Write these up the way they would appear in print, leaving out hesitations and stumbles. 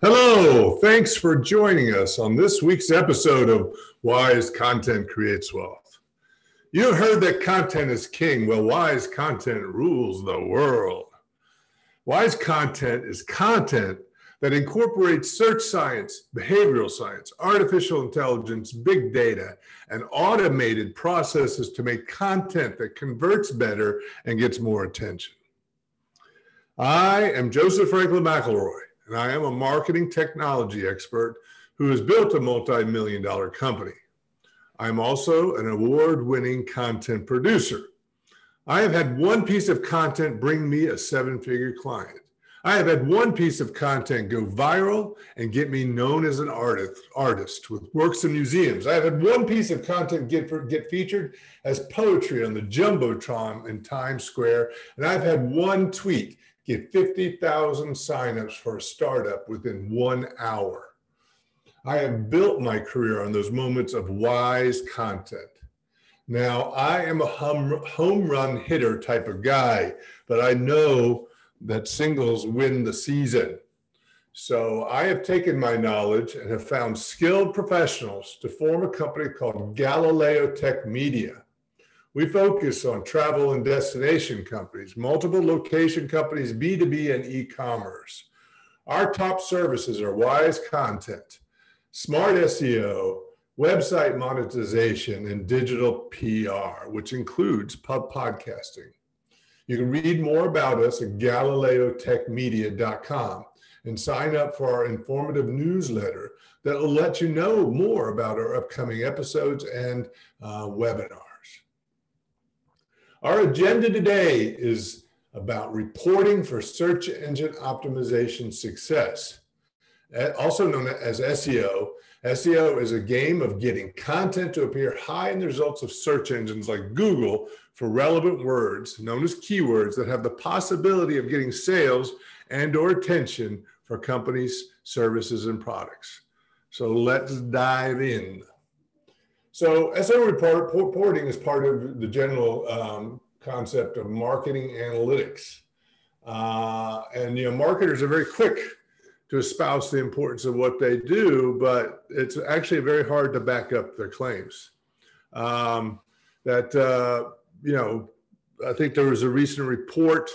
Hello, thanks for joining us on this week's episode of Wise Content Creates Wealth. You heard that content is king. Well, wise content rules the world. Wise content is content that incorporates search science, behavioral science, artificial intelligence, big data, and automated processes to make content that converts better and gets more attention. I am Joseph Franklin McElroy, and I am a marketing technology expert who has built a multi-million-dollar company. I'm also an award-winning content producer. I have had one piece of content bring me a seven-figure client. I have had one piece of content go viral and get me known as an artist with works in museums. I have had one piece of content get featured as poetry on the Jumbotron in Times Square, and I've had one tweet get 50,000 signups for a startup within 1 hour. I have built my career on those moments of wise content. Now, I am a home run hitter type of guy, but I know that singles win the season. So I have taken my knowledge and have found skilled professionals to form a company called Galileo Tech Media. We focus on travel and destination companies, multiple location companies, B2B, and e-commerce. Our top services are wise content, smart SEO, website monetization, and digital PR, which includes podcasting. You can read more about us at GalileoTechMedia.com and sign up for our informative newsletter that will let you know more about our upcoming episodes and webinars. Our agenda today is about reporting for search engine optimization success, also known as SEO. SEO is a game of getting content to appear high in the results of search engines like Google for relevant words, known as keywords, that have the possibility of getting sales and or attention for companies, services, and products. So let's dive in. So SEO reporting is part of the general concept of marketing analytics. And marketers are very quick to espouse the importance of what they do, but it's actually very hard to back up their claims. I think there was a recent report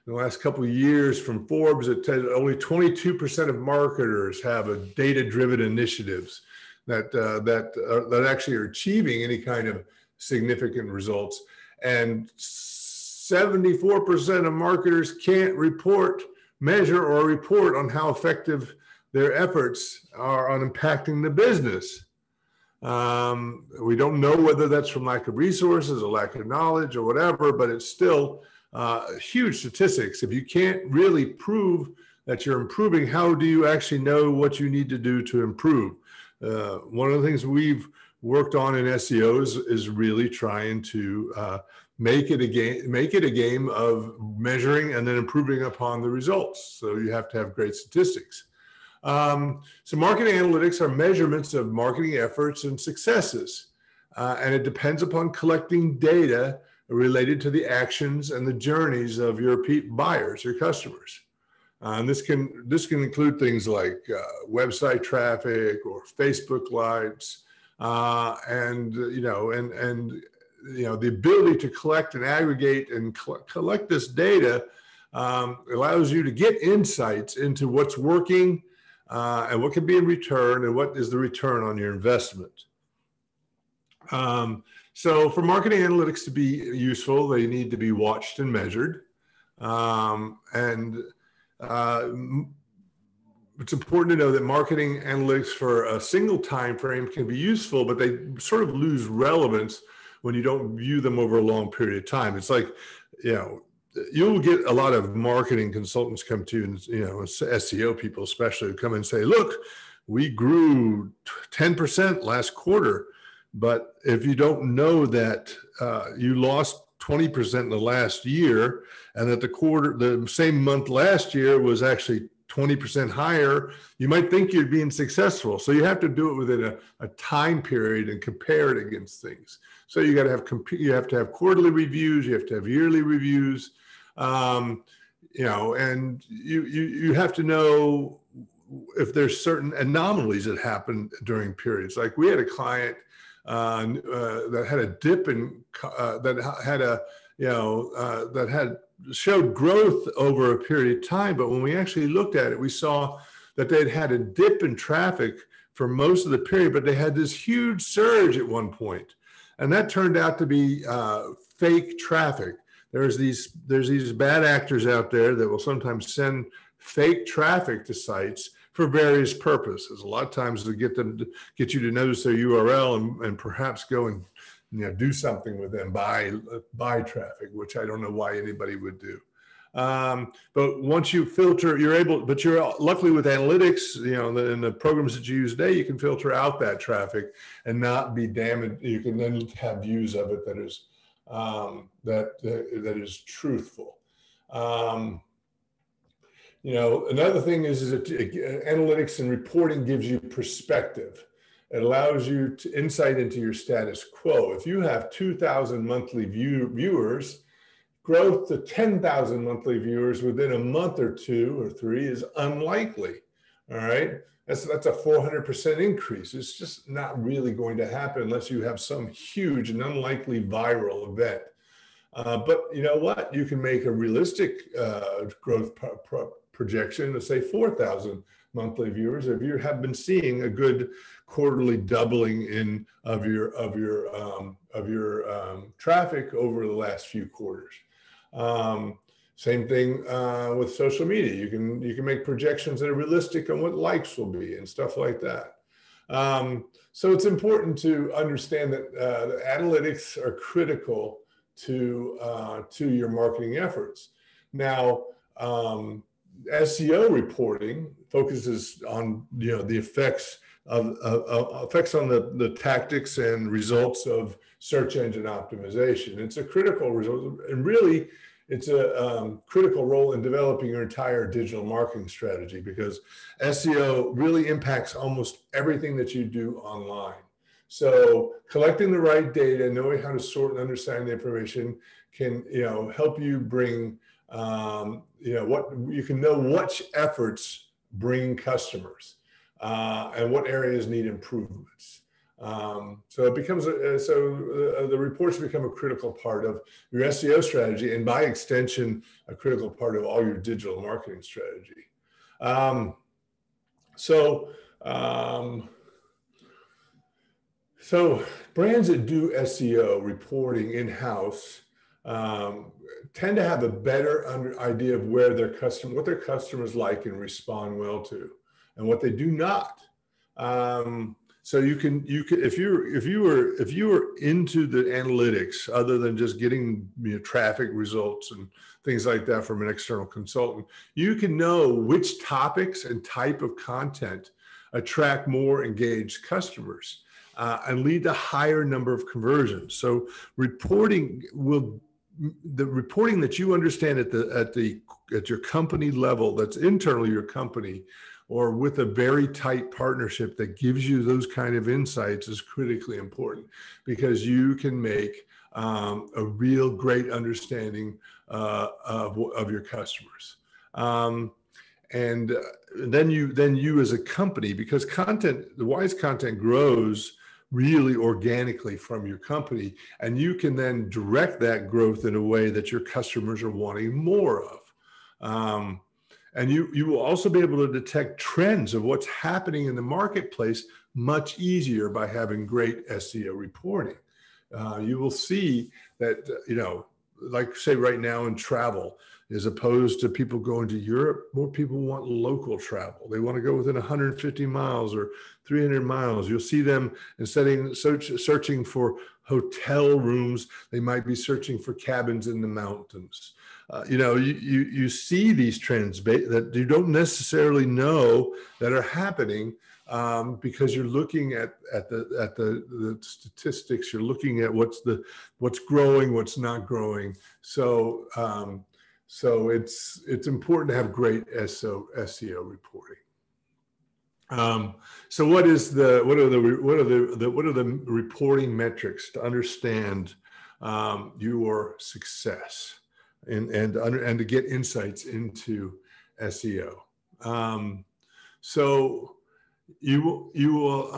in the last couple of years from Forbes that said only 22% of marketers have a data-driven initiatives that actually are achieving any kind of significant results. And 74% of marketers can't measure or report on how effective their efforts are on impacting the business. We don't know whether that's from lack of resources or lack of knowledge or whatever, but it's still huge statistics. If you can't really prove that you're improving, how do you actually know what you need to do to improve? One of the things we've worked on in SEO is really trying to make it a game of measuring and then improving upon the results. So you have to have great statistics. So marketing analytics are measurements of marketing efforts and successes. And it depends upon collecting data related to the actions and the journeys of your buyers, your customers. And this can include things like website traffic or Facebook likes, and the ability to collect and aggregate and collect this data allows you to get insights into what's working and what can be in return and what is the return on your investment. So for marketing analytics to be useful, they need to be watched and measured. It's important to know that marketing analytics for a single time frame can be useful, but they sort of lose relevance when you don't view them over a long period of time. It's like, you'll get a lot of marketing consultants come to you, and SEO people especially, who come and say, look, we grew 10% last quarter. But if you don't know that you lost 20% in the last year, and that the same month last year was actually 20% higher, you might think you're being successful. So you have to do it within a time period and compare it against things. So you have to have quarterly reviews, you have to have yearly reviews, and you have to know if there's certain anomalies that happen during periods. Like we had a client that had a dip in that had a that had showed growth over a period of time, but when we actually looked at it, we saw that they'd had a dip in traffic for most of the period, but they had this huge surge at one point, and that turned out to be fake traffic. There's these bad actors out there that will sometimes send fake traffic to sites for various purposes. A lot of times to get you to notice their URL and perhaps go and do something with them, buy traffic, which I don't know why anybody would do. But once you filter, but you're luckily with analytics, in the programs that you use today, you can filter out that traffic and not be damaged. You can then have views of it that is that is truthful. Another thing is that analytics and reporting gives you perspective. It allows you insight into your status quo. If you have 2,000 monthly viewers, growth to 10,000 monthly viewers within a month or 2 or 3 is unlikely. All right, that's a 400% increase. It's just not really going to happen unless you have some huge and unlikely viral event. But you know what? You can make a realistic growth projection of say 4,000 monthly viewers if you have been seeing a good quarterly doubling of your traffic over the last few quarters. Same thing with social media. You can make projections that are realistic on what likes will be and stuff like that. So it's important to understand that the analytics are critical to your marketing efforts. Now, SEO reporting focuses on the effects on the tactics and results of search engine optimization. It's a critical result, and really, it's a critical role in developing your entire digital marketing strategy, because SEO really impacts almost everything that you do online. So collecting the right data, knowing how to sort and understand the information can help you bring you can know which efforts bring customers and what areas need improvements. So it becomes the reports become a critical part of your SEO strategy, and by extension, a critical part of all your digital marketing strategy. So brands that do SEO reporting in-house tend to have a better idea of what their customers like and respond well to, and what they do not. So you can if you were into the analytics other than just getting traffic results and things like that from an external consultant, you can know which topics and type of content attract more engaged customers and lead to higher number of conversions. So the reporting that you understand at your company level, that's internally your company, or with a very tight partnership that gives you those kind of insights, is critically important, because you can make a real great understanding of your customers. And then you as a company, because the Wise content grows really organically from your company, and you can then direct that growth in a way that your customers are wanting more of. And you will also be able to detect trends of what's happening in the marketplace much easier by having great SEO reporting. You will see that, like say right now in travel, as opposed to people going to Europe, more people want local travel. They want to go within 150 miles or 300 miles. You'll see them, instead of searching for hotel rooms, they might be searching for cabins in the mountains. You see these trends that you don't necessarily know that are happening because you're looking at the statistics. You're looking at what's growing, what's not growing. So it's important to have great SEO reporting. So what are the reporting metrics to understand your success and to get insights into SEO? So you will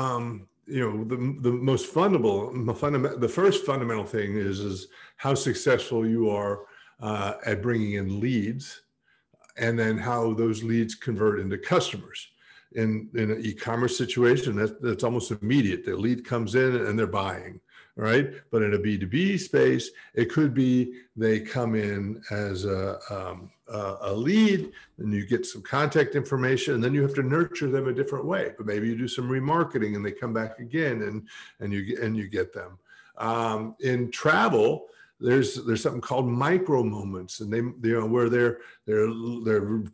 the most the first fundamental thing is how successful you are at bringing in leads, and then how those leads convert into customers. In an e-commerce situation, that's almost immediate. The lead comes in and they're buying, right? But in a B2B space, it could be they come in as a lead, and you get some contact information, and then you have to nurture them a different way. But maybe you do some remarketing, and they come back again, and you get them. In travel, there's something called micro moments, and they where they're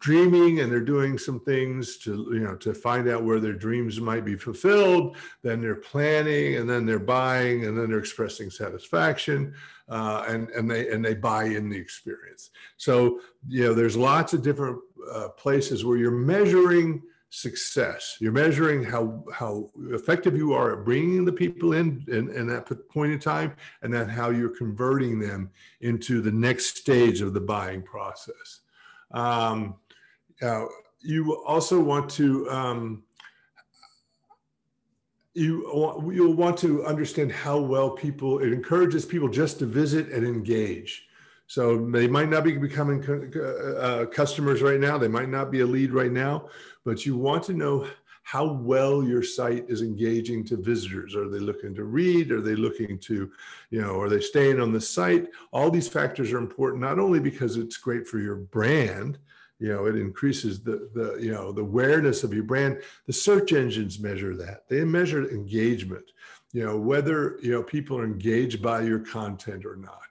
dreaming, and they're doing some things to find out where their dreams might be fulfilled. Then they're planning, and then they're buying, and then they're expressing satisfaction, and they buy in the experience. So there's lots of different places where you're measuring success. You're measuring how effective you are at bringing the people in that point in time, and then how you're converting them into the next stage of the buying process. You also want to you'll want to understand how well it encourages people just to visit and engage. So they might not be becoming customers right now. They might not be a lead right now, but you want to know how well your site is engaging to visitors. Are they looking to read? Are they looking to, are they staying on the site? All these factors are important, not only because it's great for your brand, it increases the awareness of your brand. The search engines measure that. They measure engagement, whether, people are engaged by your content or not.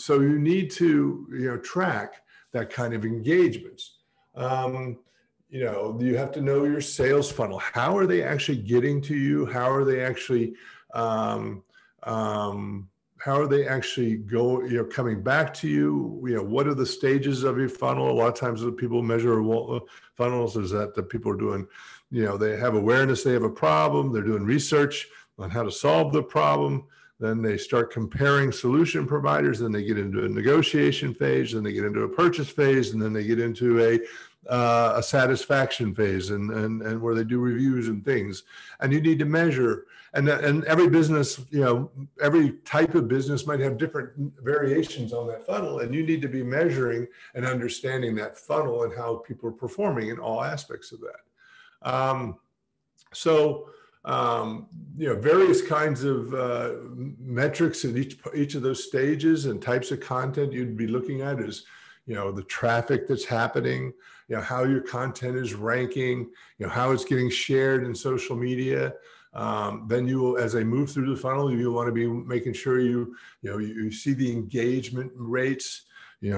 So you need to, track that kind of engagements. You have to know your sales funnel. How are they actually getting to you? How are they actually, coming back to you? What are the stages of your funnel? A lot of times when people measure funnels is that the people are doing, they have awareness, they have a problem, they're doing research on how to solve the problem. Then they start comparing solution providers, then they get into a negotiation phase, then they get into a purchase phase, and then they get into a satisfaction phase, and where they do reviews and things. And you need to measure, and every business, every type of business might have different variations on that funnel, and you need to be measuring and understanding that funnel and how people are performing in all aspects of that. Various kinds of metrics in each of those stages and types of content you'd be looking at is, the traffic that's happening, how your content is ranking, how it's getting shared in social media. Then you will, as they move through the funnel, you want to be making sure you see the engagement rates,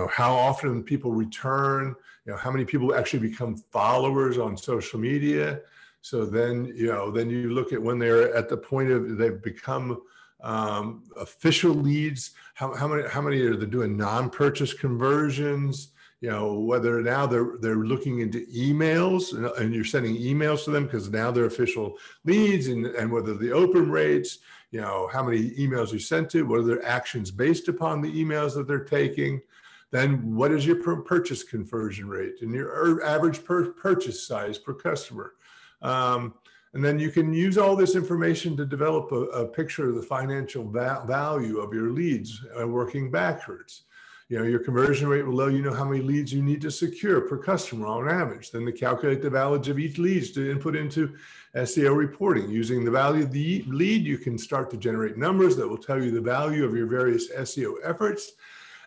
how often people return, how many people actually become followers on social media. So then you look at when they're at the point of they've become official leads. How many are they doing non-purchase conversions? Whether now they're looking into emails and you're sending emails to them because now they're official leads, and whether the open rates, how many emails you sent to, what are their actions based upon the emails that they're taking. Then what is your purchase conversion rate and your average purchase size per customer? And then you can use all this information to develop a picture of the financial value of your leads, working backwards. Your conversion rate will let you know how many leads you need to secure per customer on average. Then to calculate the value of each lead to input into SEO reporting. Using the value of the lead, you can start to generate numbers that will tell you the value of your various SEO efforts.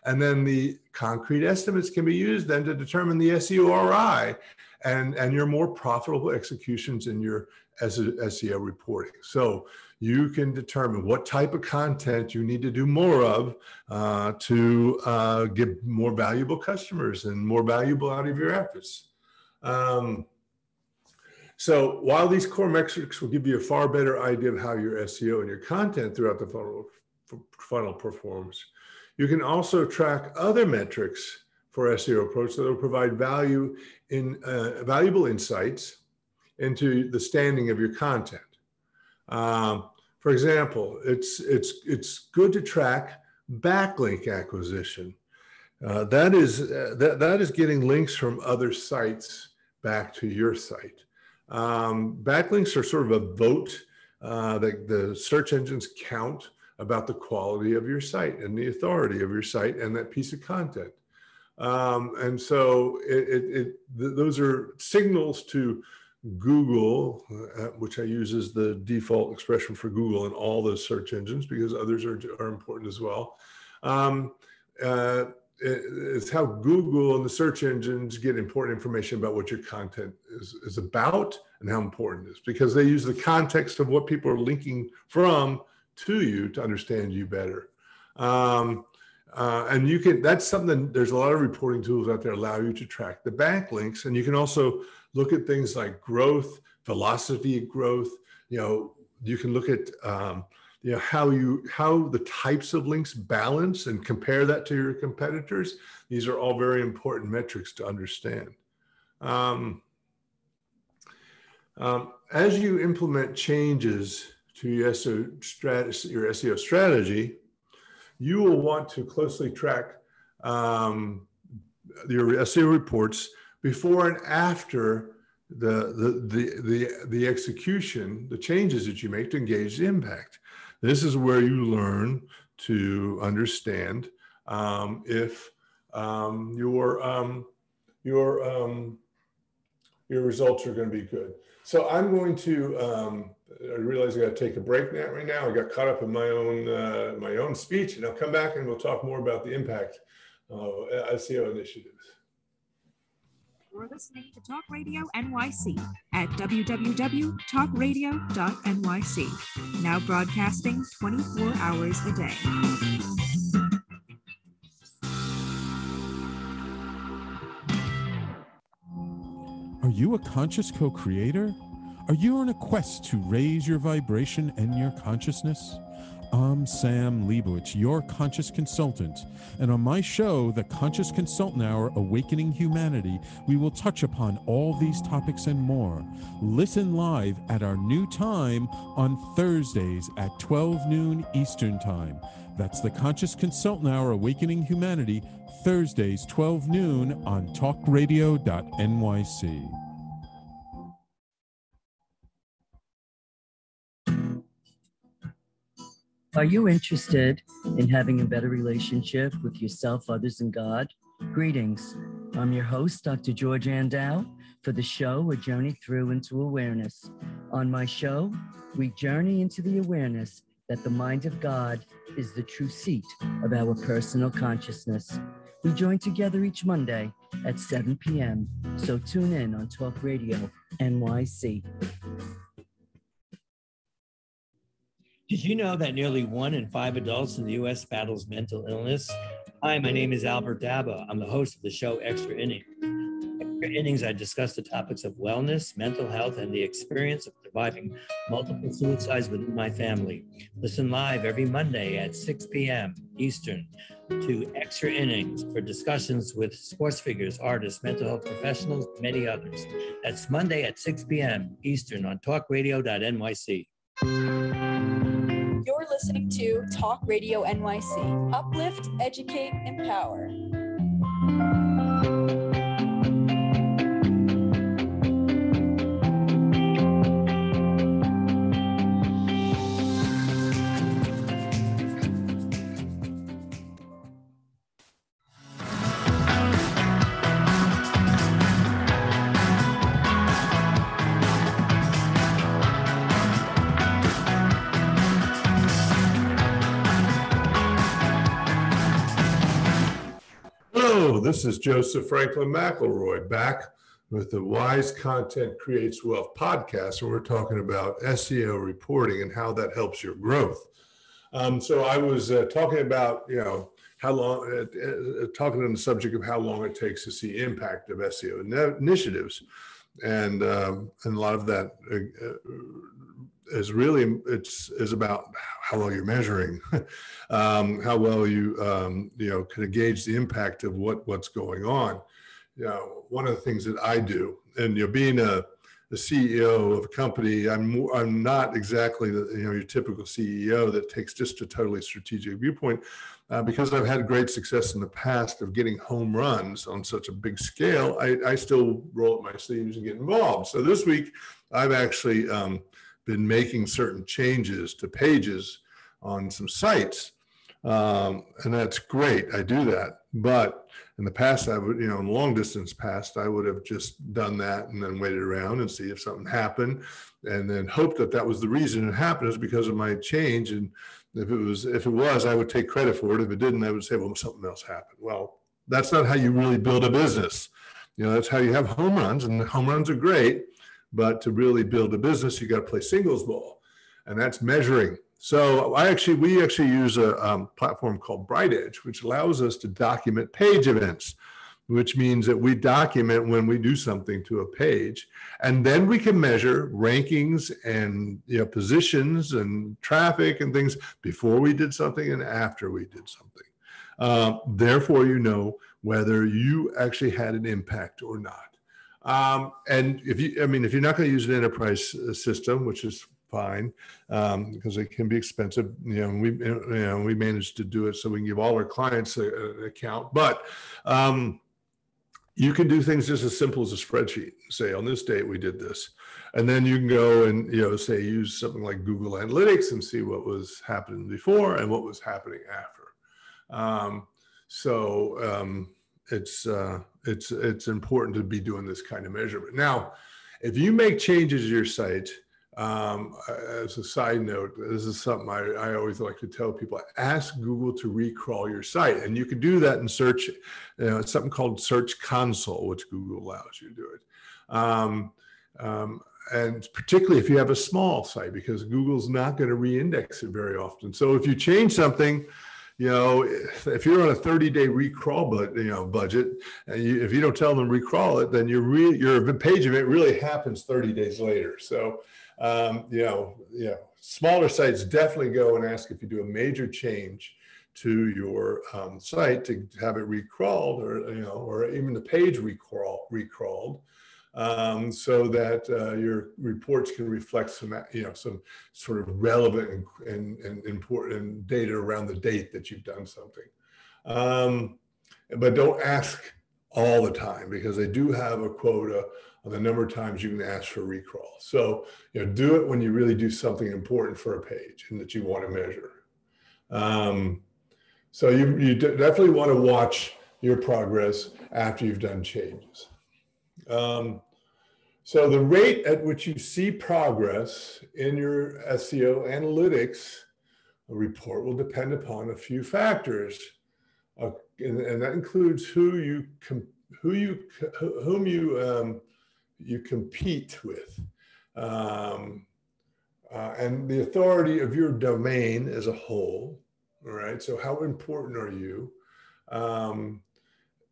And then the concrete estimates can be used then to determine the SEO ROI and your more profitable executions in your SEO reporting. So you can determine what type of content you need to do more of to get more valuable customers and more valuable out of your efforts. So while these core metrics will give you a far better idea of how your SEO and your content throughout the funnel performs, you can also track other metrics for SEO approach that will provide valuable insights into the standing of your content. For example, it's good to track backlink acquisition. That is getting links from other sites back to your site. Backlinks are sort of a vote that the search engines count about the quality of your site and the authority of your site and that piece of content. And so those are signals to Google, which I use as the default expression for Google in all those search engines because others are important as well. It's how Google and the search engines get important information about what your content is about and how important it is, because they use the context of what people are linking from to you to understand you better. And you can, that's something, there's a lot of reporting tools out there allow you to track the backlinks. And you can also look at things like growth, velocity of growth. You can look at, how the types of links balance and compare that to your competitors. These are all very important metrics to understand. As you implement changes to your SEO strategy, you will want to closely track your SEO reports before and after the execution, the changes that you make to engage the impact. This is where you learn to understand if your results are going to be good. So I'm going to. I realize I got to take a break right now. I got caught up in my own speech, and I'll come back and we'll talk more about the impact of SEO initiatives. You're listening to Talk Radio NYC at www.talkradio.nyc. Now broadcasting 24 hours a day. Are you a conscious co-creator? Are you on a quest to raise your vibration and your consciousness? I'm Sam Leibowitz, your conscious consultant, and on my show, The Conscious Consultant Hour, Awakening Humanity, we will touch upon all these topics and more. Listen live at our new time on Thursdays at 12 noon Eastern Time. That's The Conscious Consultant Hour, Awakening Humanity, Thursdays, 12 noon on talkradio.nyc. Are you interested in having a better relationship with yourself, others, and God? Greetings. I'm your host, Dr. George Andow, for the show, A Journey Through into Awareness. On my show, we journey into the awareness that the mind of God is the true seat of our personal consciousness. We join together each Monday at 7 p.m., so tune in on Talk Radio NYC. Did you know that nearly 1 in 5 adults in the U.S. battles mental illness? Hi, my name is Albert Dabo. I'm the host of the show Extra Innings. Extra Innings, I discuss the topics of wellness, mental health, and the experience of surviving multiple suicides within my family. Listen live every Monday at 6 p.m. Eastern to Extra Innings for discussions with sports figures, artists, mental health professionals, and many others. That's Monday at 6 p.m. Eastern on talkradio.nyc. You're listening to Talk Radio NYC. Uplift, educate, empower. This is Joseph Franklin McElroy back with the Wise Content Creates Wealth podcast, where we're talking about SEO reporting and how that helps your growth. So I was talking about, how long, talking on the subject of how long it takes to see impact of SEO initiatives. And a lot of that is really, is about how well you're measuring, how well you, can gauge the impact of what's going on. One of the things that I do, and being a the CEO of a company. I'm not exactly your typical CEO that takes just a totally strategic viewpoint, because I've had great success in the past of getting home runs on such a big scale. I still roll up my sleeves and get involved. So this week, I've actually been making certain changes to pages on some sites. And that's great. I do that. But in the past, I would, in long distance past, I would have just done that and then waited around and see if something happened, and then hoped that that was the reason it happened, is because of my change. And if it was, I would take credit for it. If it didn't, I would say, well, something else happened. Well, that's not how you really build a business. That's how you have home runs, and the home runs are great. But to really build a business, you got to play singles ball, and that's measuring. So we actually use a platform called BrightEdge, which allows us to document page events, which means that we document when we do something to a page, and then we can measure rankings and positions and traffic and things before we did something and after we did something. Therefore, whether you actually had an impact or not. And if you're not going to use an enterprise system, which is fine, because it can be expensive. We managed to do it so we can give all our clients an account. But you can do things just as simple as a spreadsheet. Say, on this date we did this, and then you can go and say use something like Google Analytics and see what was happening before and what was happening after. It's important to be doing this kind of measurement. Now, if you make changes to your site, as a side note, this is something I always like to tell people: ask Google to recrawl your site. And you can do that in search. It's something called Search Console, which Google allows you to do it. And particularly if you have a small site, because Google's not going to re-index it very often. So if you change something, if you're on a 30-day recrawl budget, and if you don't tell them to recrawl it, then your page event really happens 30 days later. So smaller sites definitely go and ask if you do a major change to your site to have it recrawled, or even the page recrawled, so that your reports can reflect some sort of relevant and important data around the date that you've done something. But don't ask all the time, because they do have a quota on the number of times you can ask for recrawl. So do it when you really do something important for a page and that you want to measure. So you definitely want to watch your progress after you've done changes. So the rate at which you see progress in your SEO analytics report will depend upon a few factors, and that includes whom you compete with, and the authority of your domain as a whole. All right. So how important are you?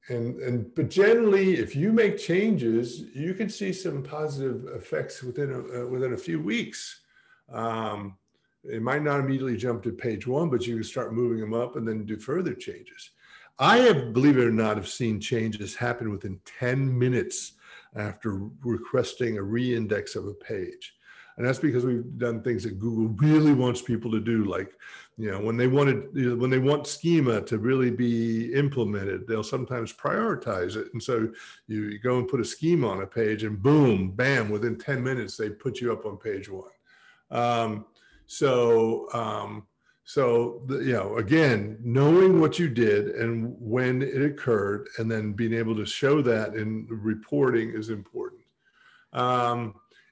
But generally, if you make changes, you can see some positive effects within a few weeks. It might not immediately jump to page one, but you can start moving them up and then do further changes. I have, believe it or not, have seen changes happen within 10 minutes after requesting a reindex of a page. And that's because we've done things that Google really wants people to do. Like, when they want schema to really be implemented, they'll sometimes prioritize it. And so you go and put a schema on a page, and boom, bam, within 10 minutes, they put you up on page one. Again, knowing what you did and when it occurred, and then being able to show that in reporting is important.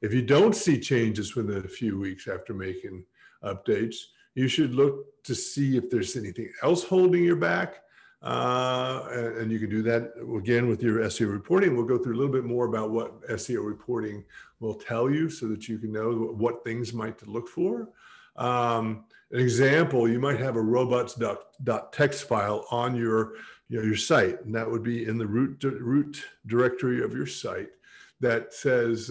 If you don't see changes within a few weeks after making updates, you should look to see if there's anything else holding you back. And you can do that again with your SEO reporting. We'll go through a little bit more about what SEO reporting will tell you, so that you can know what things might to look for. An example, you might have a robots.txt file on your site, and that would be in the root directory of your site that says,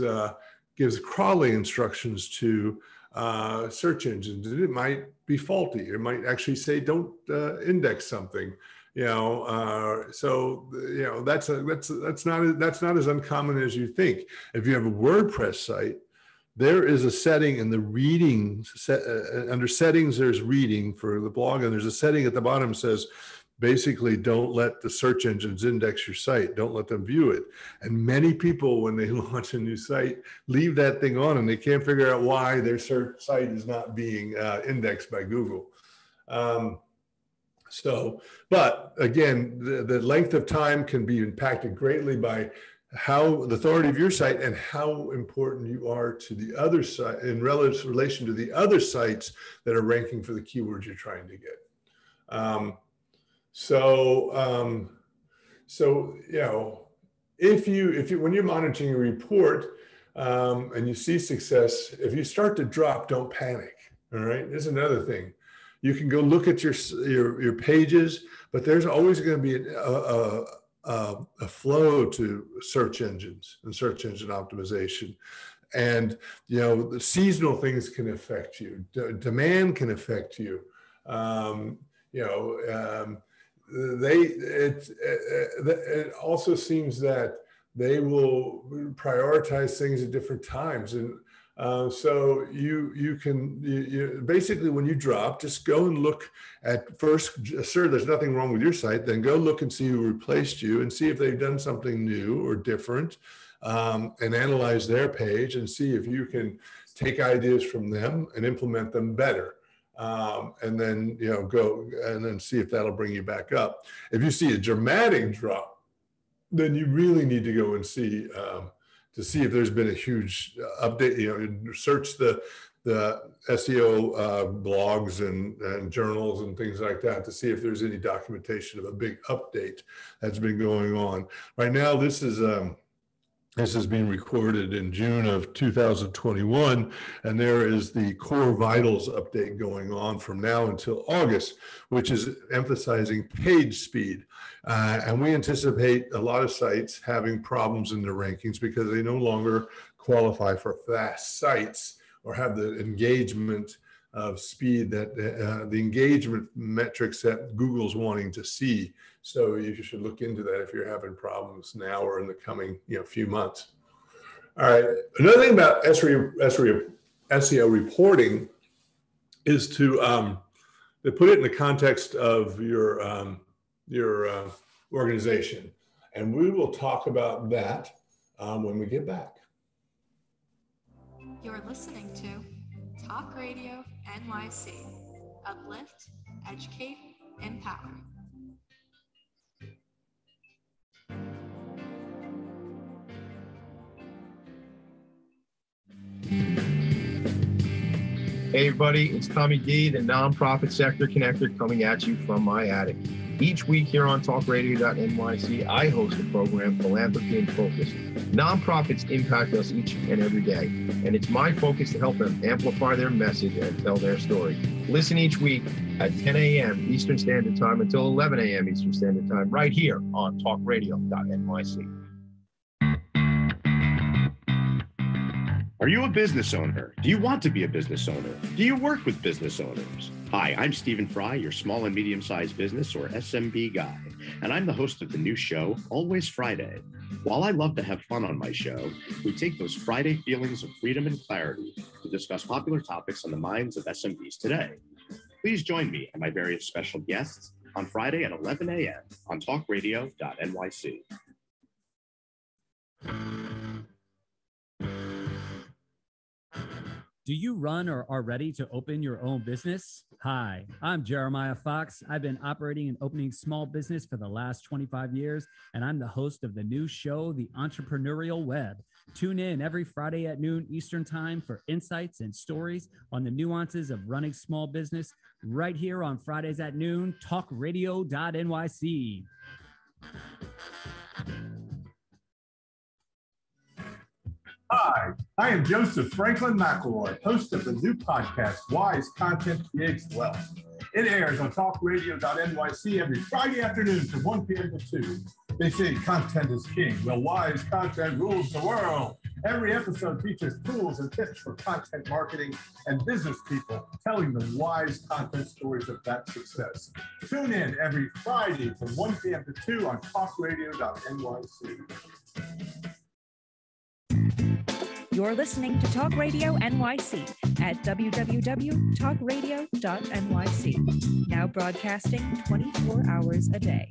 gives crawling instructions to search engines. And it might be faulty. It might actually say, don't index something. That's not as uncommon as you think. If you have a WordPress site, there is a setting in the reading under settings. There's reading for the blog, and there's a setting at the bottom that says, basically, don't let the search engines index your site. Don't let them view it. And many people, when they launch a new site, leave that thing on, and they can't figure out why their site is not being indexed by Google. But again, the length of time can be impacted greatly by how the authority of your site and how important you are to the other site in relation to the other sites that are ranking for the keywords you're trying to get. If you when you're monitoring a report and you see success, if you start to drop, don't panic. All right, there's another thing. You can go look at your pages, but there's always going to be a flow to search engines and search engine optimization. And, the seasonal things can affect you. Demand can affect you. It also seems that they will prioritize things at different times. And so you can basically, when you drop, just go and look at first, sure, there's nothing wrong with your site, then go look and see who replaced you and see if they've done something new or different, and analyze their page and see if you can take ideas from them and implement them better. And then, go and then see if that'll bring you back up. If you see a dramatic drop, then you really need to go and see, to see if there's been a huge update. Search the SEO blogs and journals and things like that to see if there's any documentation of a big update that's been going on. Right now, this is being recorded in June of 2021, and there is the Core Vitals update going on from now until August, which is emphasizing page speed. And we anticipate a lot of sites having problems in their rankings because they no longer qualify for fast sites or have the engagement of speed that the engagement metrics that Google's wanting to see. So you should look into that if you're having problems now or in the coming few months. All right. Another thing about SEO reporting is to put it in the context of your organization, and we will talk about that when we get back. You're listening to Talk Radio NYC. Uplift, educate, empower. Hey everybody, it's Tommy D, the nonprofit sector connector, coming at you from my attic. Each week here on talkradio.nyc, I host the program Philanthropy in Focus. Nonprofits impact us each and every day, and it's my focus to help them amplify their message and tell their story. Listen each week at 10 a.m. Eastern Standard Time until 11 a.m. Eastern Standard Time, right here on talkradio.nyc. Are you a business owner? Do you want to be a business owner? Do you work with business owners? Hi, I'm Stephen Fry, your small and medium-sized business or SMB guy, and I'm the host of the new show, Always Friday. While I love to have fun on my show, we take those Friday feelings of freedom and clarity to discuss popular topics on the minds of SMBs today. Please join me and my various special guests on Friday at 11 a.m. on talkradio.nyc. Do you run or are ready to open your own business? Hi, I'm Jeremiah Fox. I've been operating and opening small business for the last 25 years, and I'm the host of the new show, The Entrepreneurial Web. Tune in every Friday at noon Eastern Time for insights and stories on the nuances of running small business right here on Fridays at noon, talkradio.nyc. Hi, I am Joseph Franklin McElroy, host of the new podcast, Wise Content Creates Wealth. It airs on talkradio.nyc every Friday afternoon from 1 p.m. to 2. They say content is king. Well, wise content rules the world. Every episode features tools and tips for content marketing and business people telling the wise content stories of that success. Tune in every Friday from 1 p.m. to 2 on talkradio.nyc. You're listening to Talk Radio NYC at www.talkradio.nyc. Now broadcasting 24 hours a day.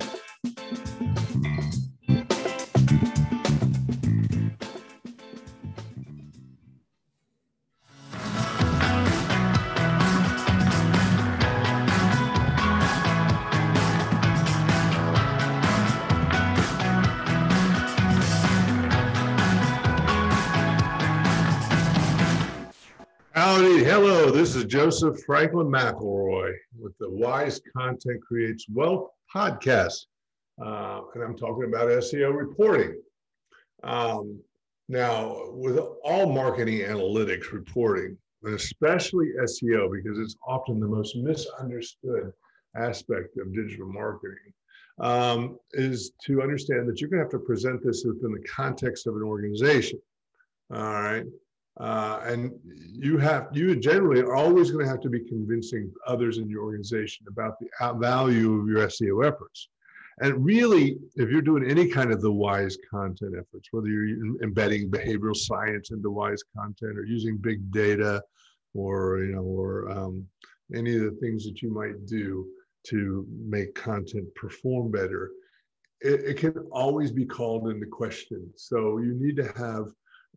Howdy, hello, this is Joseph Franklin McElroy with the Wise Content Creates Wealth podcast. And I'm talking about SEO reporting. Now, with all marketing analytics reporting, and especially SEO, because it's often the most misunderstood aspect of digital marketing, is to understand that you're going to have to present this within the context of an organization. All right. And you generally are always going to have to be convincing others in your organization about the value of your SEO efforts. And really, if you're doing any kind of the wise content efforts, whether you're embedding behavioral science into wise content or using big data or any of the things that you might do to make content perform better, it can always be called into question. So you need to have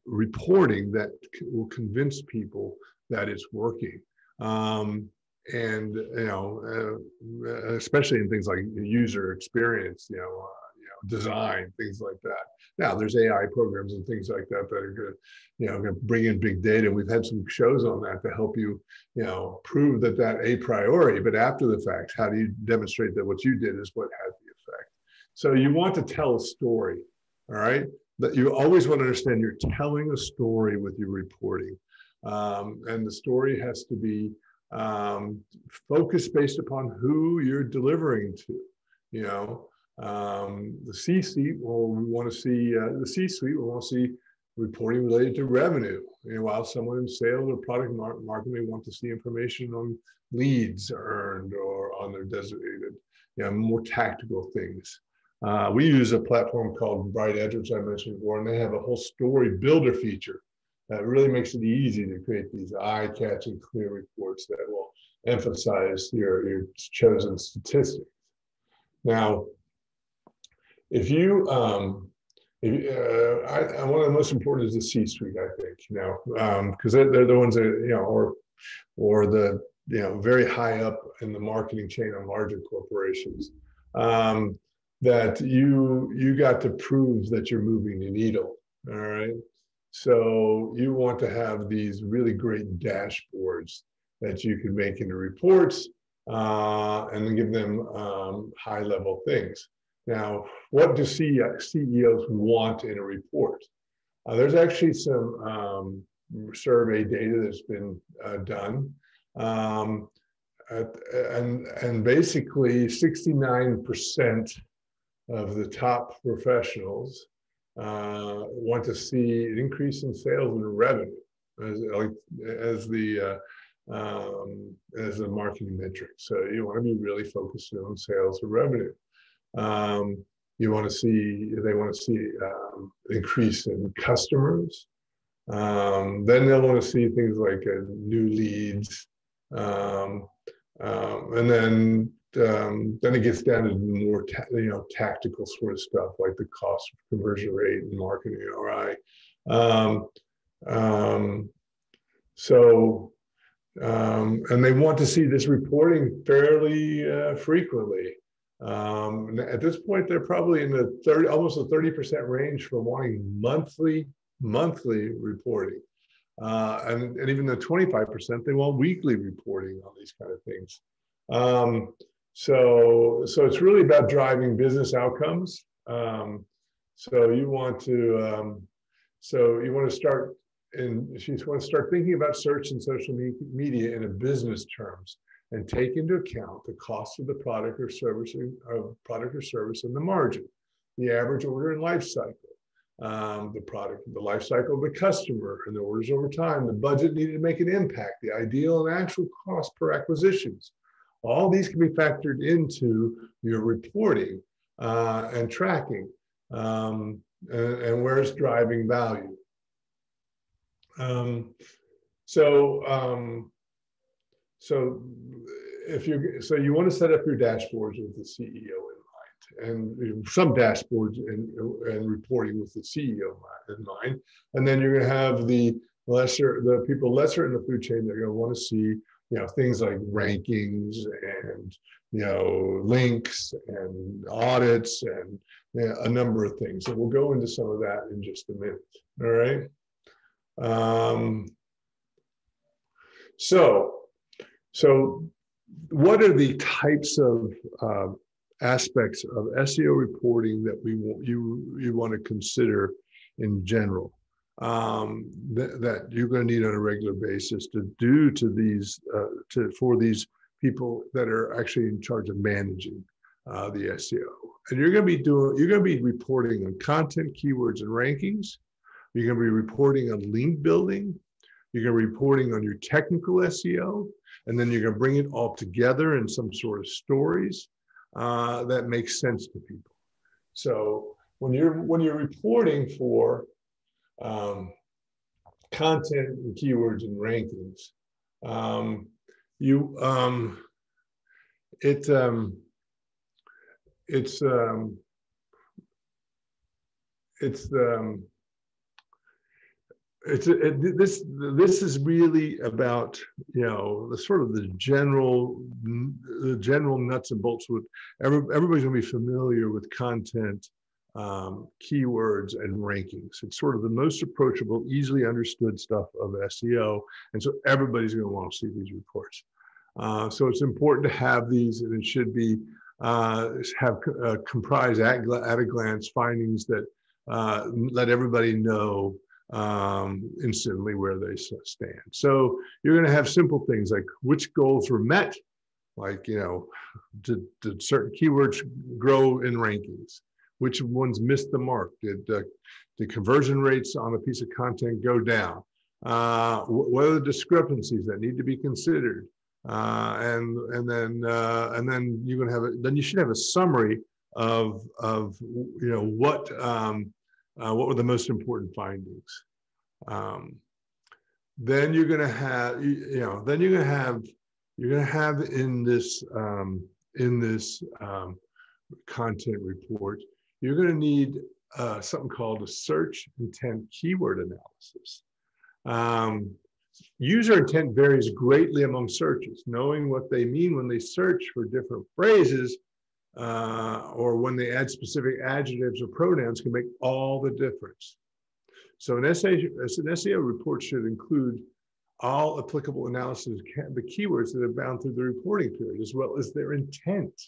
reporting that will convince people that it's working. Especially in things like user experience, design, things like that. Now there's AI programs and things like that that are going to bring in big data. We've had some shows on that to help you, prove that a priori, but after the fact, how do you demonstrate that what you did is what had the effect? So you want to tell a story, all right? That you always want to understand you're telling a story with your reporting. And the story has to be focused based upon who you're delivering to. The C-suite will want to see reporting related to revenue. While someone in sales or product marketing may want to see information on leads earned or on their designated, more tactical things. We use a platform called Bright Edge, which I mentioned before, and they have a whole story builder feature that really makes it easy to create these eye-catching, clear reports that will emphasize your chosen statistics. Now, one of the most important is the C-suite, I think, because they're the ones that, or the, very high up in the marketing chain on larger corporations. That you got to prove that you're moving the needle, all right? So you want to have these really great dashboards that you can make into reports and then give them high-level things. Now, what do CEOs want in a report? There's actually some survey data that's been done. And basically 69% of the top professionals want to see an increase in sales and revenue as the marketing metric. So you want to be really focused on sales and revenue. They want to see an increase in customers. Then they'll want to see things like new leads, and then it gets down to more tactical sort of stuff like the cost of conversion rate and marketing ROI. And they want to see this reporting fairly frequently. At this point, they're probably in the almost a 30% range for wanting monthly reporting. And even the 25%, they want weekly reporting on these kind of things. So it's really about driving business outcomes. So you want to start thinking about search and social media in a business terms and take into account the cost of the product or service and the margin, the average order and life cycle, the product, the life cycle of the customer, and the orders over time, the budget needed to make an impact, the ideal and actual cost per acquisitions. All these can be factored into your reporting and tracking, and where it's driving value. So you want to set up your dashboards with the CEO in mind, and some dashboards and reporting with the CEO in mind. And then you're going to have the people lesser in the food chain that are going to want to see, things like rankings and, links and audits and a number of things. So we'll go into some of that in just a minute. All right. So what are the types of aspects of SEO reporting that you want to consider in general, that you're going to need on a regular basis to do to these for these people that are actually in charge of managing the SEO? And you're going to be reporting on content, keywords, and rankings. You're going to be reporting on link building. You're going to be reporting on your technical SEO, and then you're going to bring it all together in some sort of stories that makes sense to people. So when you're reporting for content and keywords and rankings, this is really about, the sort of the general nuts and bolts. With everybody's going to be familiar with content, keywords, and rankings. It's sort of the most approachable, easily understood stuff of SEO, and so everybody's going to want to see these reports. So it's important to have these, and it should be comprise at a glance findings that let everybody know instantly where they stand. So you're going to have simple things like which goals were met, like, did certain keywords grow in rankings? Which ones missed the mark? Did conversion rates on a piece of content go down? What are the discrepancies that need to be considered? And then you're going to have then you should have a summary of what were the most important findings. Then you're going to have in this content report, you're going to need something called a search intent keyword analysis. User intent varies greatly among searches. Knowing what they mean when they search for different phrases or when they add specific adjectives or pronouns can make all the difference. So an SEO report should include all applicable analysis of the keywords that are bound through the reporting period, as well as their intent.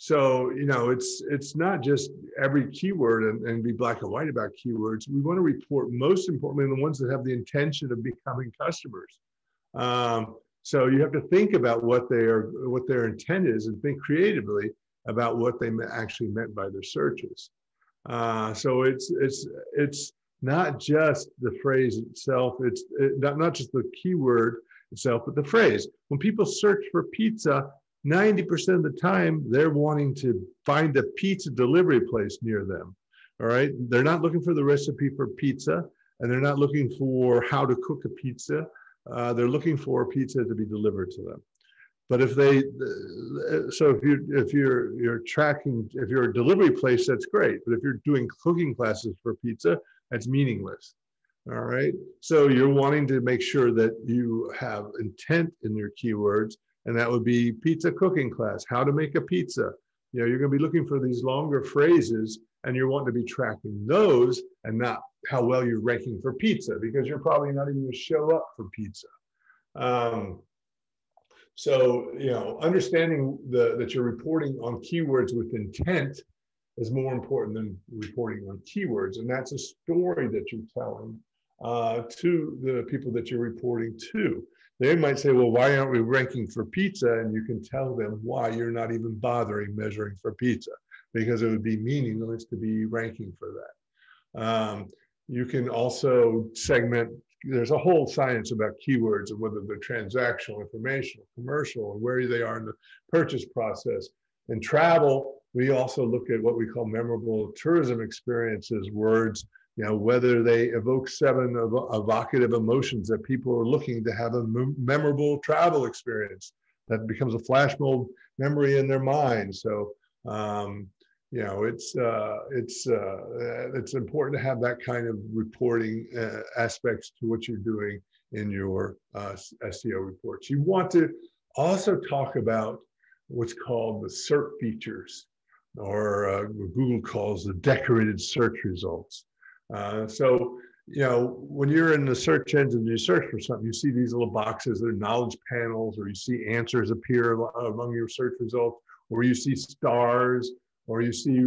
So, it's not just every keyword and be black and white about keywords. We want to report, most importantly, the ones that have the intention of becoming customers. So you have to think about what their intent is, and think creatively about what they actually meant by their searches. So it's not just the phrase itself. It's not just the keyword itself, but the phrase. When people search for pizza, 90% of the time, they're wanting to find a pizza delivery place near them. All right. They're not looking for the recipe for pizza, and they're not looking for how to cook a pizza. They're looking for a pizza to be delivered to them. But if you're tracking, if you're a delivery place, that's great. But if you're doing cooking classes for pizza, that's meaningless. All right. So you're wanting to make sure that you have intent in your keywords. And that would be pizza cooking class, how to make a pizza. You're going to be looking for these longer phrases, and you're wanting to be tracking those and not how well you're ranking for pizza, because you're probably not even going to show up for pizza. So, understanding that you're reporting on keywords with intent is more important than reporting on keywords. And that's a story that you're telling to the people that you're reporting to. They might say, well, why aren't we ranking for pizza? And you can tell them why you're not even bothering measuring for pizza. because it would be meaningless to be ranking for that. You can also segment. There's a whole science about keywords and whether they're transactional, informational, commercial, and where they are in the purchase process. In travel, we also look at what we call memorable tourism experiences, words, whether they evoke 7 evocative emotions that people are looking to have a memorable travel experience that becomes a flashbulb memory in their mind. So, it's important to have that kind of reporting aspects to what you're doing in your SEO reports. You want to also talk about what's called the SERP features, or what Google calls the decorated search results. So, when you're in the search engine, you search for something, you see these little boxes, they're knowledge panels, or you see answers appear among your search results, or you see stars, or you see,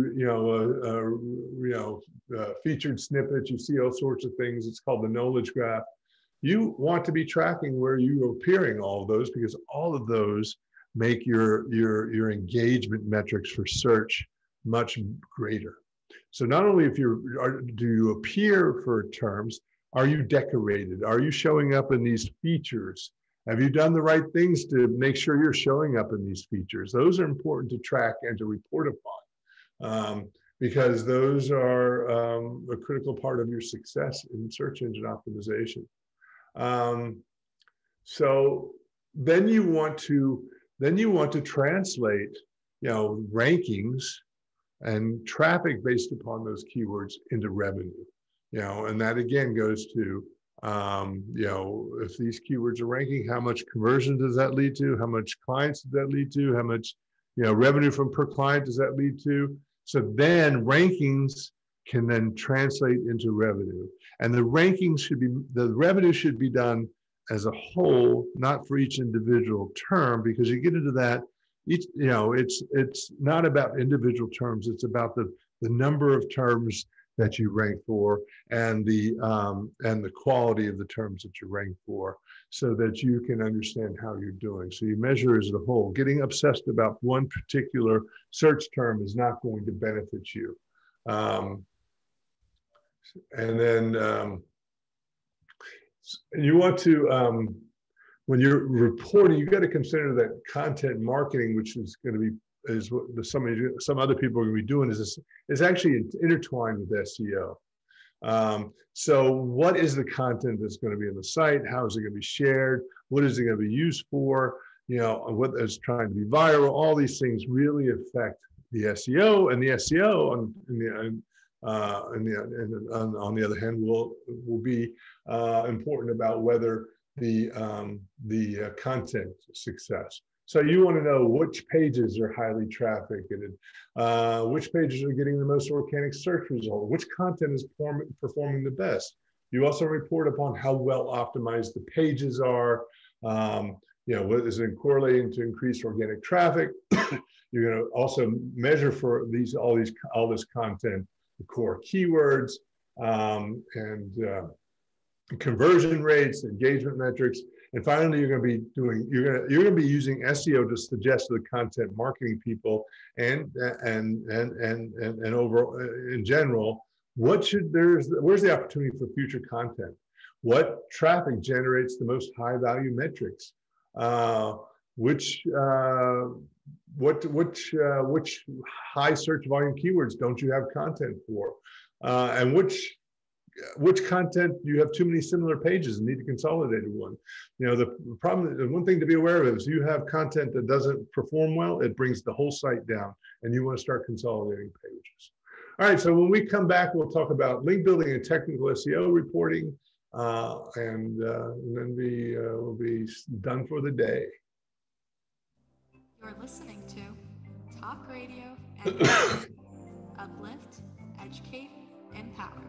featured snippets, you see all sorts of things. It's called the knowledge graph. You want to be tracking where you are appearing all of those, because all of those make your engagement metrics for search much greater. So not only do you appear for terms, are you decorated? Are you showing up in these features? Have you done the right things to make sure you're showing up in these features? Those are important to track and to report upon, because those are a critical part of your success in search engine optimization. So then you want to translate, rankings and traffic based upon those keywords into revenue, and that again goes to, if these keywords are ranking, how much conversion does that lead to? How much clients does that lead to? How much, revenue from per client does that lead to? So then rankings can then translate into revenue, and the revenue should be done as a whole, not for each individual term, because you get into that. It's not about individual terms. It's about the number of terms that you rank for, and the quality of the terms that you rank for, so that you can understand how you're doing. So you measure as a whole. Getting obsessed about one particular search term is not going to benefit you. And then you want to, when you're reporting, you've got to consider that content marketing, which is going to be, is what some other people are going to be doing, is actually intertwined with SEO. So what is the content that's going to be on the site? How is it going to be shared? What is it going to be used for? What is trying to be viral? All these things really affect the SEO, and the SEO on the other hand will be important about whether the content success. So you want to know which pages are highly trafficked, which pages are getting the most organic search result, which content is performing the best. You also report upon how well optimized the pages are. What is it correlating to increased organic traffic? You're going to also measure for all this content, the core keywords, and conversion rates, engagement metrics. And finally, you're going to be using SEO to suggest to the content marketing people and overall in general, where's the opportunity for future content? What traffic generates the most high value metrics? Which high search volume keywords don't you have content for? And which content you have too many similar pages and need to consolidate one. The problem, the one thing to be aware of is you have content that doesn't perform well, it brings the whole site down, and you want to start consolidating pages. All right, so when we come back, we'll talk about link building and technical SEO reporting, and then we'll be done for the day. You're listening to Talk Radio and Uplift, Educate, Empower.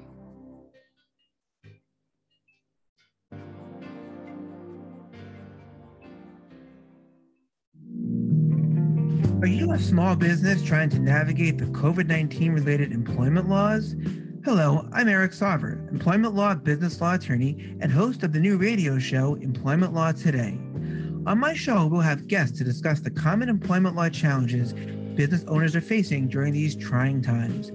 Are you a small business trying to navigate the COVID-19 related employment laws? Hello, I'm Eric Sauver, employment law business law attorney and host of the new radio show, Employment Law Today. On my show, we'll have guests to discuss the common employment law challenges business owners are facing during these trying times.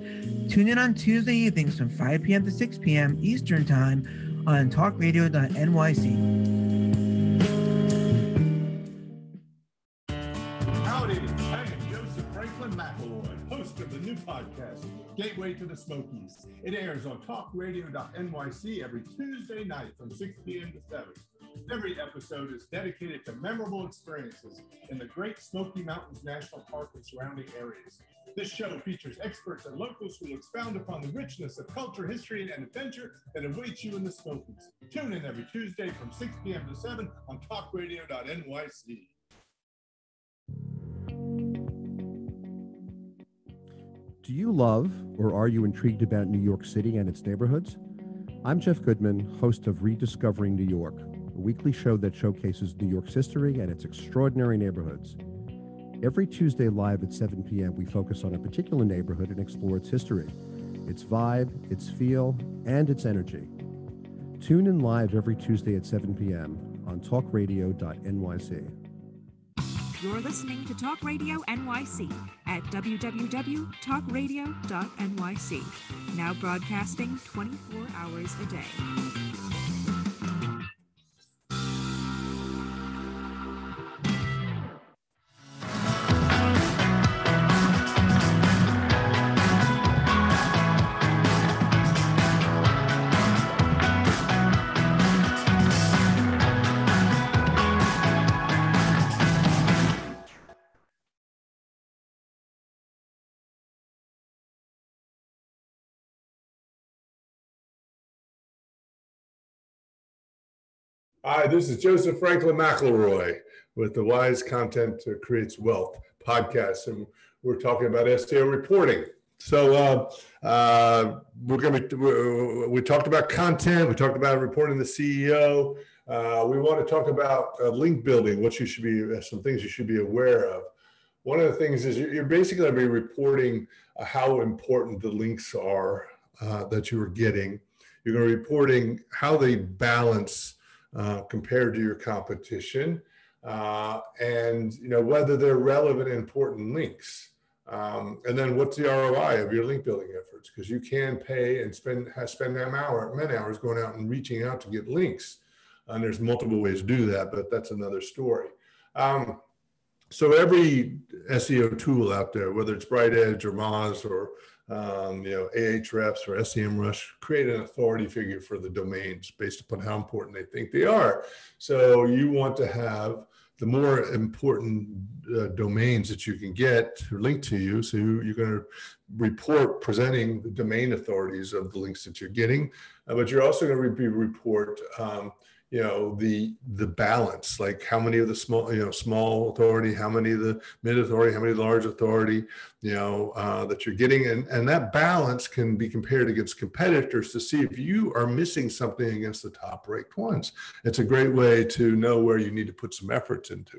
Tune in on Tuesday evenings from 5 p.m. to 6 p.m. Eastern Time on talkradio.nyc. Howdy, I am Joseph Franklin McElroy, host of the new podcast, Gateway to the Smokies. It airs on talkradio.nyc every Tuesday night from 6 p.m. to 7. Every episode is dedicated to memorable experiences in the Great Smoky Mountains National Park and surrounding areas. This show features experts and locals who expound upon the richness of culture, history, and adventure that awaits you in the Smokies. Tune in every Tuesday from 6 p.m. to 7 on talkradio.nyc. Do you love or are you intrigued about New York City and its neighborhoods? I'm Jeff Goodman, host of Rediscovering New York, a weekly show that showcases New York's history and its extraordinary neighborhoods. Every Tuesday live at 7 p.m., we focus on a particular neighborhood and explore its history, its vibe, its feel, and its energy. Tune in live every Tuesday at 7 p.m. on talkradio.nyc. You're listening to Talk Radio NYC at www.talkradio.nyc. Now broadcasting 24 hours a day. Hi, this is Joseph Franklin McElroy with the Wise Content Creates Wealth podcast, and we're talking about SEO reporting. So we talked about content, we talked about reporting the CEO. We want to talk about link building, what you should be, some things you should be aware of. One of the things is you're basically going to be reporting how important the links are that you are getting. You're going to be reporting how they balance compared to your competition, and whether they're relevant and important links. And then what's the ROI of your link building efforts? Because you can pay and spend many hours going out and reaching out to get links. And there's multiple ways to do that, but that's another story. So every SEO tool out there, whether it's BrightEdge or Moz or Ahrefs or SEMrush, create an authority figure for the domains based upon how important they think they are. So you want to have the more important domains that you can get linked to you. So you're going to report presenting the domain authorities of the links that you're getting, but you're also going to report the balance, like how many of the small authority, how many of the mid authority, how many of the large authority, that you're getting. And that balance can be compared against competitors to see if you are missing something against the top ranked ones. It's a great way to know where you need to put some efforts into.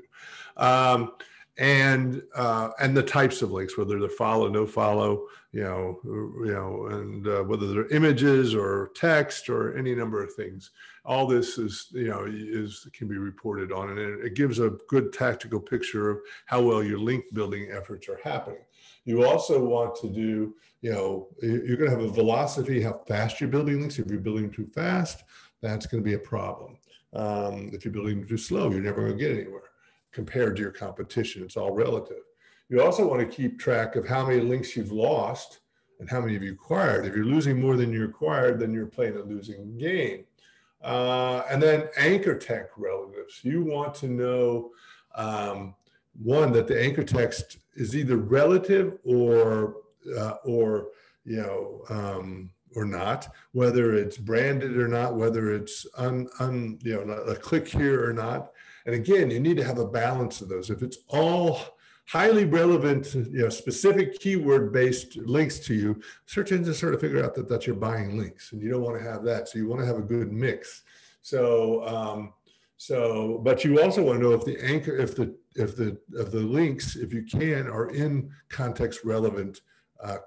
And the types of links, whether they're follow, no follow, and whether they're images or text or any number of things. All this can be reported on, and it gives a good tactical picture of how well your link building efforts are happening. You also want to do, you're going to have a velocity, how fast you're building links. If you're building too fast, that's going to be a problem. If you're building too slow, you're never going to get anywhere compared to your competition. It's all relative. You also want to keep track of how many links you've lost and how many have you acquired. If you're losing more than you acquired, then you're playing a losing game. And then anchor text relatives. You want to know, one, that the anchor text is either relative or not, whether it's branded or not, whether it's a click here or not. And again, you need to have a balance of those. If it's all highly relevant, specific keyword-based links to you, search engines sort of figure out that you're buying links, and you don't want to have that. So you want to have a good mix. But you also want to know if the anchor, if the links, if you can, are in context relevant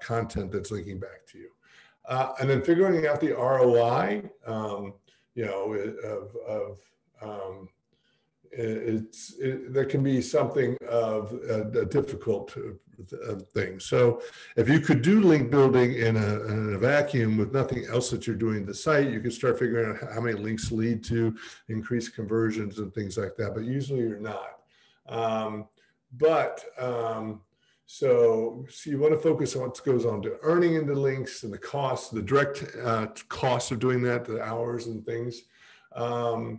content that's linking back to you. And then figuring out the ROI, that can be something of a difficult thing. So if you could do link building in a vacuum with nothing else that you're doing to the site, you can start figuring out how many links lead to increased conversions and things like that. But usually you're not. So you want to focus on what goes on to earning into links and the cost, the direct cost of doing that, the hours and things. And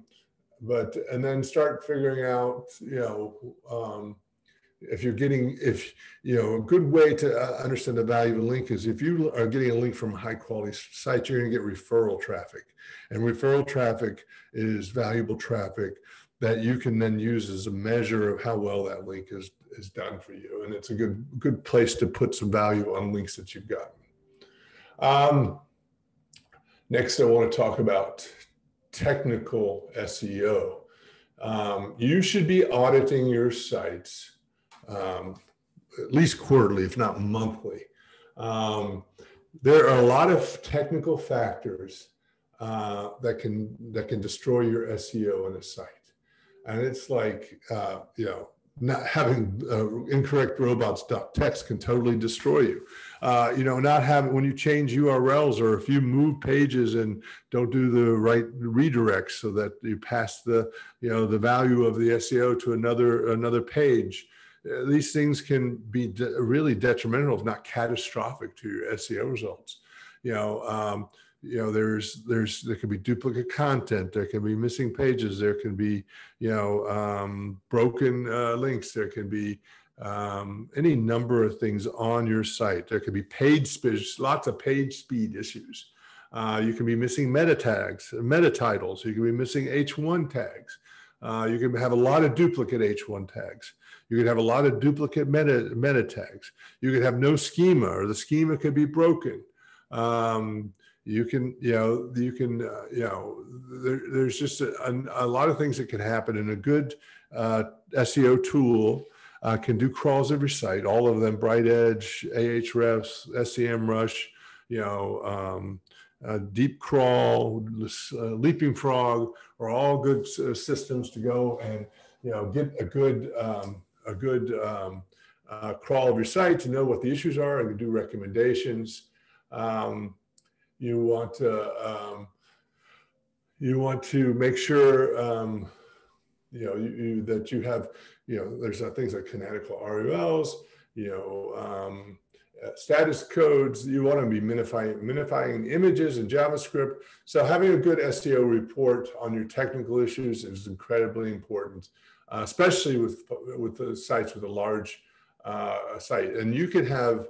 then start figuring out, a good way to understand the value of a link is if you are getting a link from a high quality site, you're going to get referral traffic, and referral traffic is valuable traffic that you can then use as a measure of how well that link is done for you. And it's a good place to put some value on links that you've gotten. Next, I want to talk about technical SEO. You should be auditing your sites at least quarterly, if not monthly. There are a lot of technical factors that can destroy your SEO in a site. And it's like, not having incorrect robots.txt can totally destroy you. Not having, when you change URLs or if you move pages and don't do the right redirects so that you pass the value of the SEO to another page, these things can be really detrimental, if not catastrophic, to your SEO results. There could be duplicate content, there can be missing pages, there can be broken links, there can be any number of things on your site. There could be page speed, lots of page speed issues. You can be missing meta tags, meta titles. You can be missing H1 tags. You can have a lot of duplicate H1 tags. You could have a lot of duplicate meta tags. You could have no schema, or the schema could be broken. There's just a lot of things that can happen, and a good SEO tool can do crawls of your site, all of them: Bright Edge, Ahrefs, SEMrush, Deep Crawl, Leaping Frog are all good systems to go and get a good crawl of your site to know what the issues are and do recommendations. You want to make sure that you have there's things like canonical RULs, status codes. You want to be minifying images in JavaScript. So having a good SEO report on your technical issues is incredibly important, especially with the sites with a large site. And you can have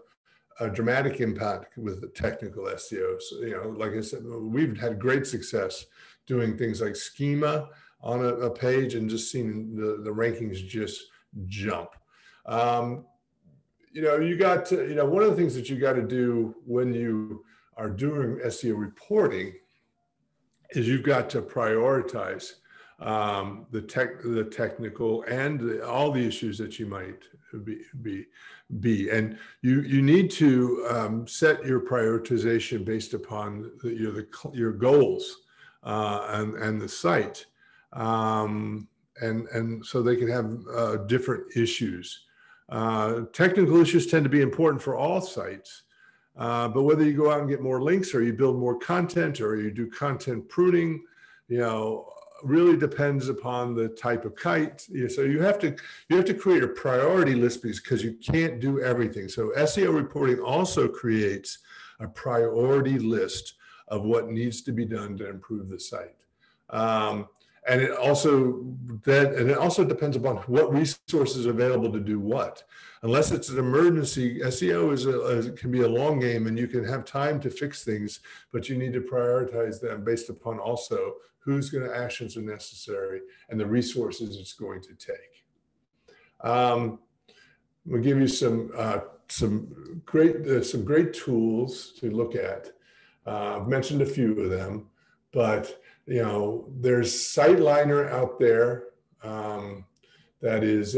a dramatic impact with the technical SEO. So, like I said, we've had great success doing things like schema on a page and just seeing the rankings just jump. You got to, one of the things that you got to do when you are doing SEO reporting is you've got to prioritize the technical and all the issues that you might be. And you need to set your prioritization based upon your goals and the site, and so they can have different issues. Technical issues tend to be important for all sites, but whether you go out and get more links, or you build more content, or you do content pruning, really depends upon the type of kite. So you have to create a priority list, because you can't do everything. So SEO reporting also creates a priority list of what needs to be done to improve the site. And it also depends upon what resources are available to do what. Unless it's an emergency, SEO can be a long game, and you can have time to fix things, but you need to prioritize them based upon also whose actions are necessary and the resources it's going to take. We'll give you some great tools to look at. I've mentioned a few of them, but there's SiteLiner out there that is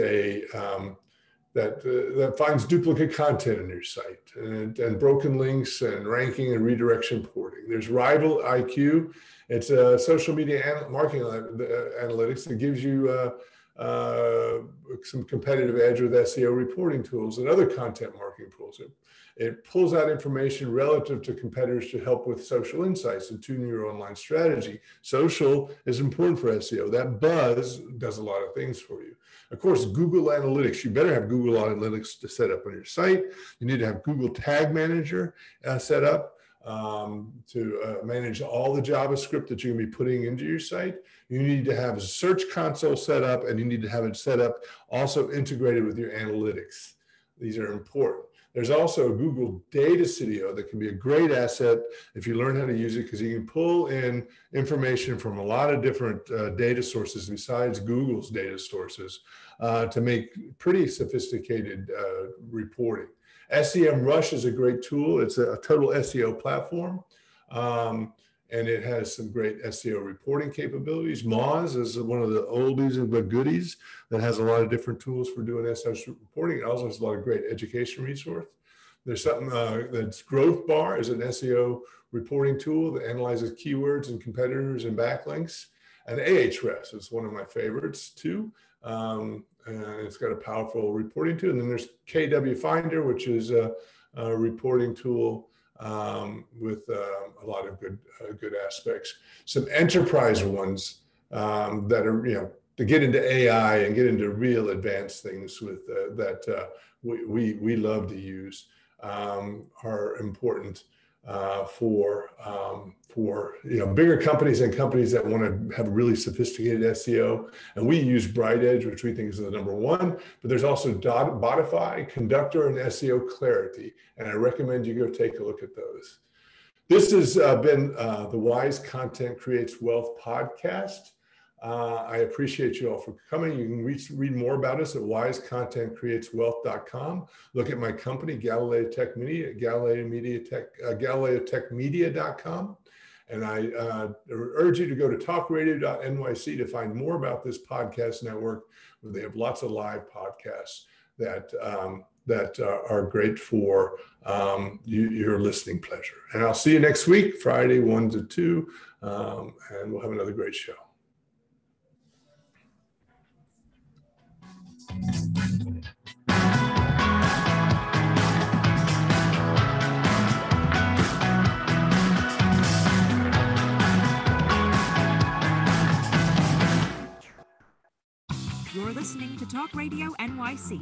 that finds duplicate content in your site and broken links and ranking and redirection porting. There's Rival IQ, It's social media marketing analytics that gives you some competitive edge with SEO reporting tools and other content marketing tools. It pulls out information relative to competitors to help with social insights and tune your online strategy. Social is important for SEO. That buzz does a lot of things for you. Of course, Google Analytics. You better have Google Analytics to set up on your site. You need to have Google Tag Manager set up to manage all the JavaScript that you're going to be putting into your site. You need to have a search console set up, and you need to have it set up also integrated with your analytics. These are important. There's also Google Data Studio that can be a great asset if you learn how to use it, because you can pull in information from a lot of different data sources besides Google's data sources to make pretty sophisticated reporting. SEMrush is a great tool. It's a total SEO platform, and it has some great SEO reporting capabilities. Moz is one of the oldies and the goodies that has a lot of different tools for doing SEO reporting. It also has a lot of great education resource. There's something that's Growth Bar is an SEO reporting tool that analyzes keywords and competitors and backlinks. And Ahrefs is one of my favorites too. And it's got a powerful reporting tool. And then there's KW Finder, which is a reporting tool with a lot of good aspects. Some enterprise ones that are, to get into AI and get into real advanced things with that we love to use are important for bigger companies and companies that want to have really sophisticated SEO. And we use BrightEdge, which we think is the #1, but there's also Botify, Conductor, and SEO Clarity. And I recommend you go take a look at those. This has been the Wise Content Creates Wealth podcast. I appreciate you all for coming. You can read more about us at wisecontentcreateswealth.com. Look at my company, Galileo Tech Media, at galileotechmedia.com. And I urge you to go to talkradio.nyc to find more about this podcast network, where they have lots of live podcasts that are great for your listening pleasure. And I'll see you next week, Friday, 1 to 2, and we'll have another great show. You're listening to Talk Radio NYC.